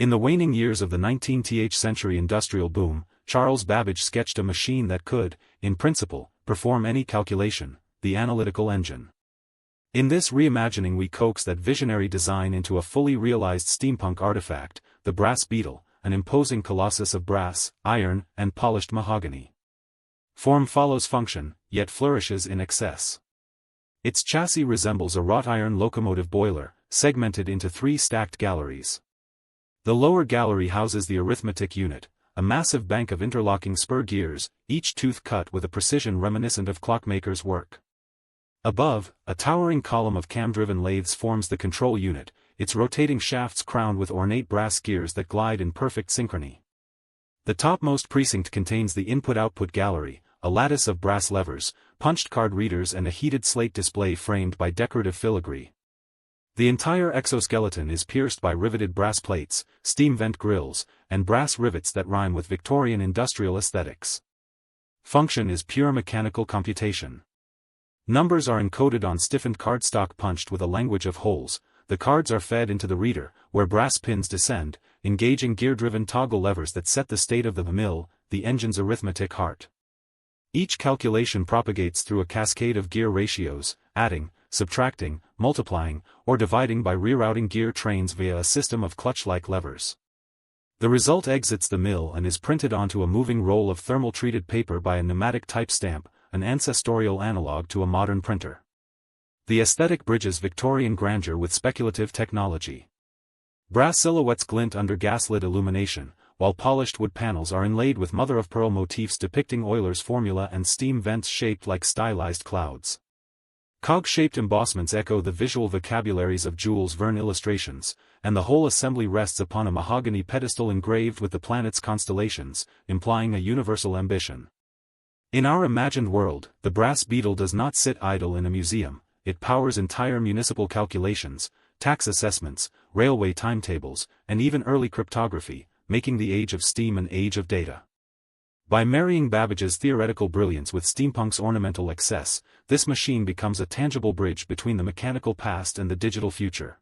In the waning years of the 19th century industrial boom, Charles Babbage sketched a machine that could, in principle, perform any calculation, the analytical engine. In this reimagining we coax that visionary design into a fully realized steampunk artifact, the Brass Beetle, an imposing colossus of brass, iron, and polished mahogany. Form follows function, yet flourishes in excess. Its chassis resembles a wrought iron locomotive boiler, segmented into 3 stacked galleries. The lower gallery houses the arithmetic unit, a massive bank of interlocking spur gears, each tooth cut with a precision reminiscent of clockmaker's work. Above, a towering column of cam-driven lathes forms the control unit, its rotating shafts crowned with ornate brass gears that glide in perfect synchrony. The topmost precinct contains the input-output gallery, a lattice of brass levers, punched card readers and a heated slate display framed by decorative filigree. The entire exoskeleton is pierced by riveted brass plates, steam vent grills, and brass rivets that rhyme with Victorian industrial aesthetics. Function is pure mechanical computation. Numbers are encoded on stiffened cardstock punched with a language of holes. The cards are fed into the reader, where brass pins descend, engaging gear-driven toggle levers that set the state of the mill, the engine's arithmetic heart. Each calculation propagates through a cascade of gear ratios, adding, subtracting, multiplying, or dividing by rerouting gear trains via a system of clutch-like levers. The result exits the mill and is printed onto a moving roll of thermal-treated paper by a pneumatic type stamp, an ancestorial analog to a modern printer. The aesthetic bridges Victorian grandeur with speculative technology. Brass silhouettes glint under gaslit illumination, while polished wood panels are inlaid with mother-of-pearl motifs depicting Euler's formula and steam vents shaped like stylized clouds. Cog-shaped embossments echo the visual vocabularies of Jules' Verne illustrations, and the whole assembly rests upon a mahogany pedestal engraved with the planet's constellations, implying a universal ambition. In our imagined world, the Brass Beetle does not sit idle in a museum, it powers entire municipal calculations, tax assessments, railway timetables, and even early cryptography, making the age of steam an age of data. By marrying Babbage's theoretical brilliance with steampunk's ornamental excess, this machine becomes a tangible bridge between the mechanical past and the digital future.